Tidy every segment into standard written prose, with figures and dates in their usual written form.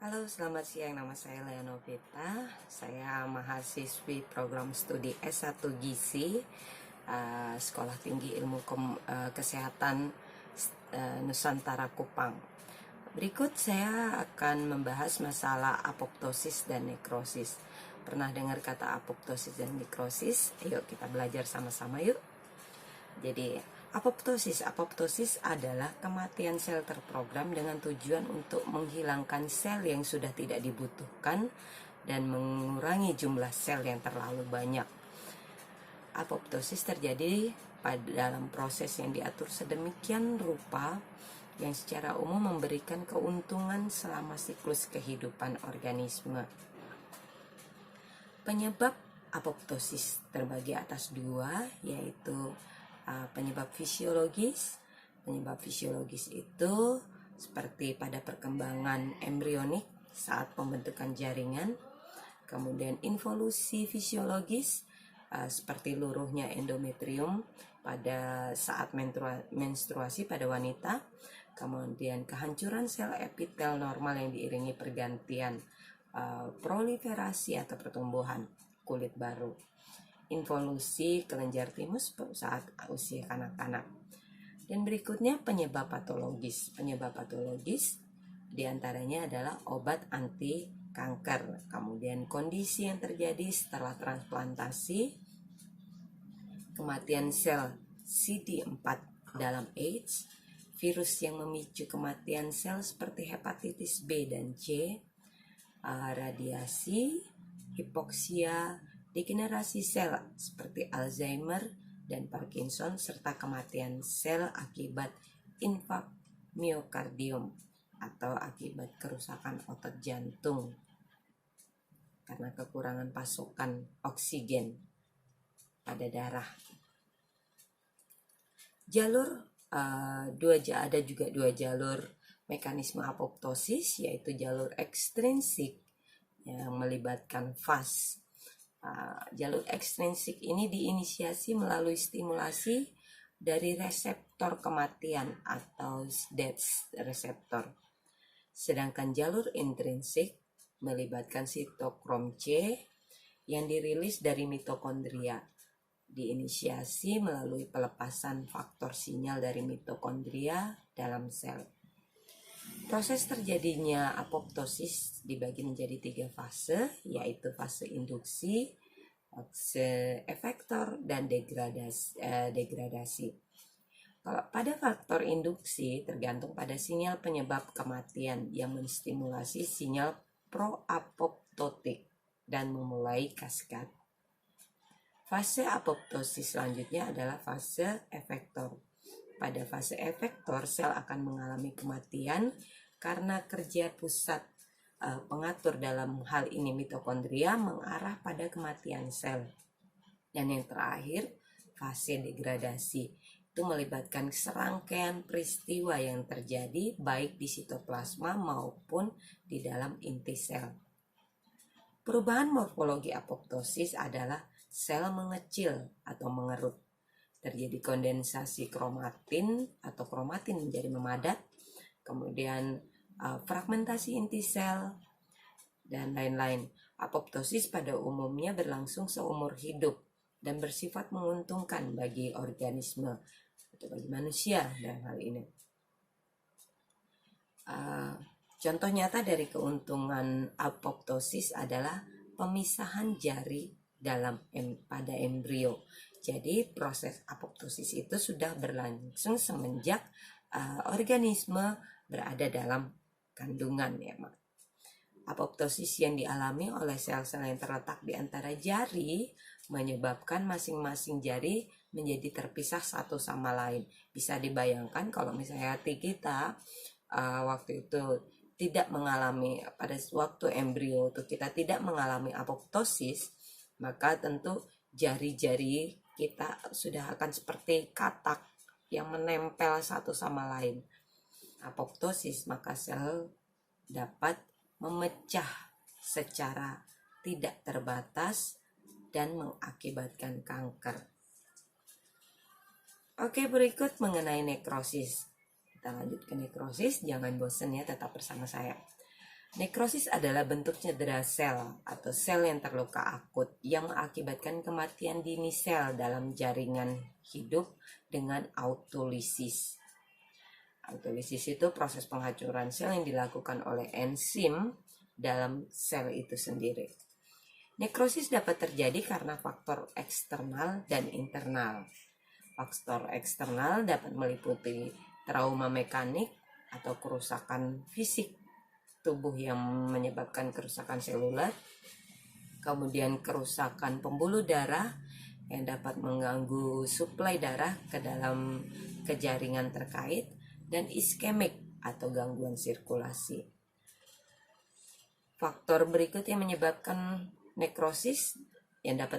Halo, selamat siang. Nama saya Lea Novita. Saya mahasiswi program studi S1 Gizi, Sekolah Tinggi Ilmu Kesehatan Nusantara Kupang. Berikut saya akan membahas masalah apoptosis dan nekrosis. Pernah dengar kata apoptosis dan nekrosis? Ayo kita belajar sama-sama yuk. Jadi, apoptosis adalah kematian sel terprogram dengan tujuan untuk menghilangkan sel yang sudah tidak dibutuhkan dan mengurangi jumlah sel yang terlalu banyak. Apoptosis terjadi dalam proses yang diatur sedemikian rupa yang secara umum memberikan keuntungan selama siklus kehidupan organisme. Penyebab apoptosis terbagi atas dua, yaitu penyebab fisiologis. Penyebab fisiologis itu seperti pada perkembangan embrionik saat pembentukan jaringan. Kemudian involusi fisiologis seperti luruhnya endometrium pada saat menstruasi pada wanita. Kemudian kehancuran sel epitel normal yang diiringi pergantian proliferasi atau pertumbuhan kulit baru. Involusi kelenjar timus saat usia kanak-kanak. Dan berikutnya penyebab patologis. Penyebab patologis diantaranya adalah obat anti kanker, kemudian kondisi yang terjadi setelah transplantasi, kematian sel CD4 dalam AIDS, virus yang memicu kematian sel seperti hepatitis B dan C, radiasi, hipoksia, degenerasi sel seperti Alzheimer dan Parkinson, serta kematian sel akibat infark miokardium atau akibat kerusakan otot jantung karena kekurangan pasokan oksigen pada darah. Ada juga dua jalur mekanisme apoptosis, yaitu jalur ekstrinsik yang melibatkan fas. Jalur ekstrinsik ini diinisiasi melalui stimulasi dari reseptor kematian atau death reseptor. Sedangkan jalur intrinsik melibatkan sitokrom C yang dirilis dari mitokondria, diinisiasi melalui pelepasan faktor sinyal dari mitokondria dalam sel. Proses terjadinya apoptosis dibagi menjadi 3 fase, yaitu fase induksi, fase efektor, dan degradasi. Kalau pada faktor induksi tergantung pada sinyal penyebab kematian yang menstimulasi sinyal proapoptotik dan memulai kaskad. Fase apoptosis selanjutnya adalah fase efektor. Pada fase efektor, sel akan mengalami kematian karena kerja pusat pengatur dalam hal ini mitokondria mengarah pada kematian sel. Dan yang terakhir, fase degradasi. Itu melibatkan serangkaian peristiwa yang terjadi baik di sitoplasma maupun di dalam inti sel. Perubahan morfologi apoptosis adalah sel mengecil atau mengerut. Terjadi kondensasi kromatin atau kromatin menjadi memadat, kemudian fragmentasi inti sel, dan lain-lain. Apoptosis pada umumnya berlangsung seumur hidup dan bersifat menguntungkan bagi organisme atau bagi manusia dalam hal ini. Contoh nyata dari keuntungan apoptosis adalah pemisahan jari pada embrio. Jadi proses apoptosis itu sudah berlangsung semenjak organisme berada dalam kandungan, ya Mak. Apoptosis yang dialami oleh sel-sel yang terletak di antara jari menyebabkan masing-masing jari menjadi terpisah satu sama lain. Bisa dibayangkan kalau misalnya hati kita waktu itu tidak mengalami, pada waktu embrio itu kita tidak mengalami apoptosis, maka tentu jari-jari kita sudah akan seperti katak yang menempel satu sama lain. Apoptosis, maka sel dapat memecah secara tidak terbatas dan mengakibatkan kanker. Oke, berikut mengenai nekrosis. Kita lanjut ke nekrosis, jangan bosan ya, tetap bersama saya. Nekrosis adalah bentuk cedera sel atau sel yang terluka akut yang mengakibatkan kematian dini sel dalam jaringan hidup dengan autolisis. Autolisis itu proses penghancuran sel yang dilakukan oleh enzim dalam sel itu sendiri. Nekrosis dapat terjadi karena faktor eksternal dan internal. Faktor eksternal dapat meliputi trauma mekanik atau kerusakan fisik tubuh yang menyebabkan kerusakan seluler, kemudian kerusakan pembuluh darah yang dapat mengganggu suplai darah ke dalam kejaringan terkait, dan iskemik atau gangguan sirkulasi. Faktor berikut yang menyebabkan nekrosis yang dapat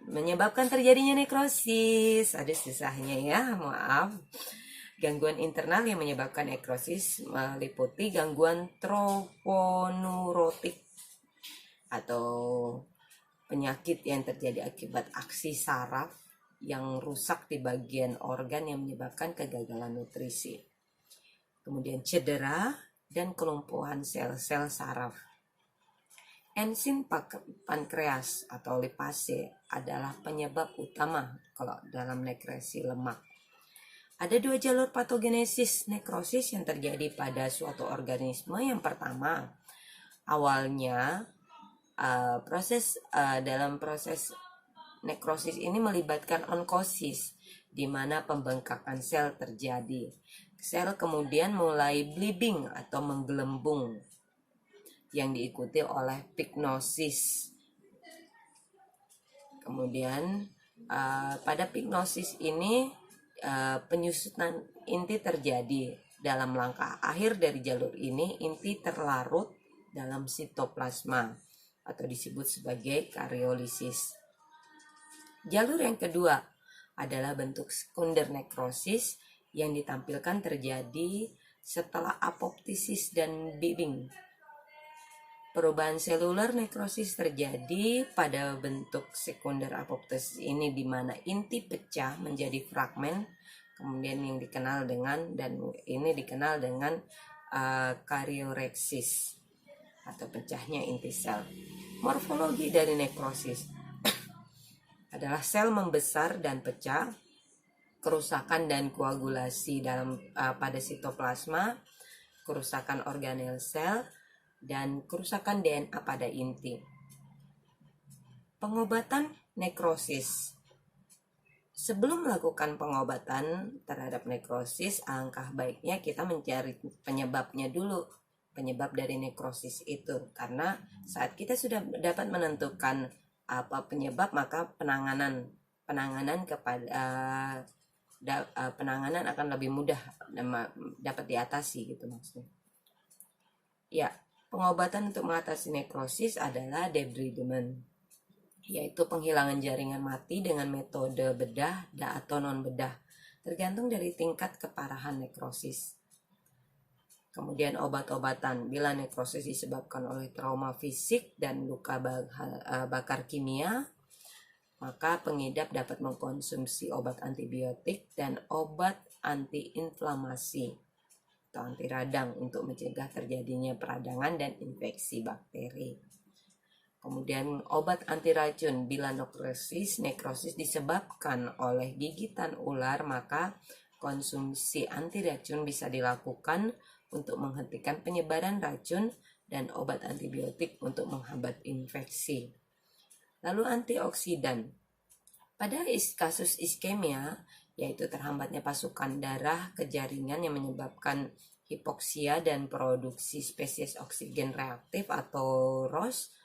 menyebabkan terjadinya nekrosis. Ada susahnya ya, maaf. Gangguan internal yang menyebabkan nekrosis meliputi gangguan troponeurotik atau penyakit yang terjadi akibat aksi saraf yang rusak di bagian organ yang menyebabkan kegagalan nutrisi. Kemudian cedera dan kelumpuhan sel-sel saraf. Enzim pankreas atau lipase adalah penyebab utama kalau dalam nekresi lemak. Ada dua jalur patogenesis nekrosis yang terjadi pada suatu organisme. Yang pertama, awalnya dalam proses nekrosis ini melibatkan onkosis, di mana pembengkakan sel terjadi. Sel kemudian mulai bleeding atau menggelembung, yang diikuti oleh pignosis. Kemudian pada pignosis ini penyusutan inti terjadi. Dalam langkah akhir dari jalur ini, inti terlarut dalam sitoplasma atau disebut sebagai karyolisis. Jalur yang kedua adalah bentuk sekunder nekrosis yang ditampilkan terjadi setelah apoptosis dan bleeding. Perubahan seluler nekrosis terjadi pada bentuk sekunder apoptosis ini, di mana inti pecah menjadi fragmen, kemudian yang dikenal dengan karyoreksis atau pecahnya inti sel. Morfologi dari nekrosis adalah sel membesar dan pecah, kerusakan dan koagulasi pada sitoplasma, kerusakan organel sel, dan kerusakan DNA pada inti. Pengobatan nekrosis. Sebelum melakukan pengobatan terhadap nekrosis, alangkah baiknya kita mencari penyebabnya dulu, penyebab dari nekrosis itu. Karena saat kita sudah dapat menentukan apa penyebab, maka penanganan akan lebih mudah dapat diatasi gitu maksudnya. Ya, pengobatan untuk mengatasi nekrosis adalah debridement, yaitu penghilangan jaringan mati dengan metode bedah atau non bedah, tergantung dari tingkat keparahan nekrosis. Kemudian obat-obatan. Bila nekrosis disebabkan oleh trauma fisik dan luka bakar kimia, maka pengidap dapat mengkonsumsi obat antibiotik dan obat antiinflamasi atau anti radang untuk mencegah terjadinya peradangan dan infeksi bakteri. Kemudian obat anti racun. Bila nekrosis disebabkan oleh gigitan ular, maka konsumsi anti racun bisa dilakukan untuk menghentikan penyebaran racun dan obat antibiotik untuk menghambat infeksi. Lalu antioksidan. Pada kasus iskemia, yaitu terhambatnya pasukan darah ke jaringan yang menyebabkan hipoksia dan produksi spesies oksigen reaktif atau ROS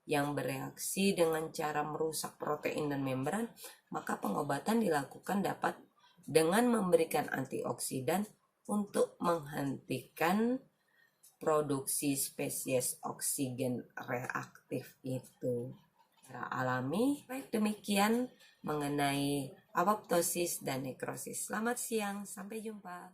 yang bereaksi dengan cara merusak protein dan membran, maka pengobatan dilakukan dapat dengan memberikan antioksidan untuk menghentikan produksi spesies oksigen reaktif itu secara alami. Baik, demikian mengenai apoptosis dan nekrosis. Selamat siang, sampai jumpa.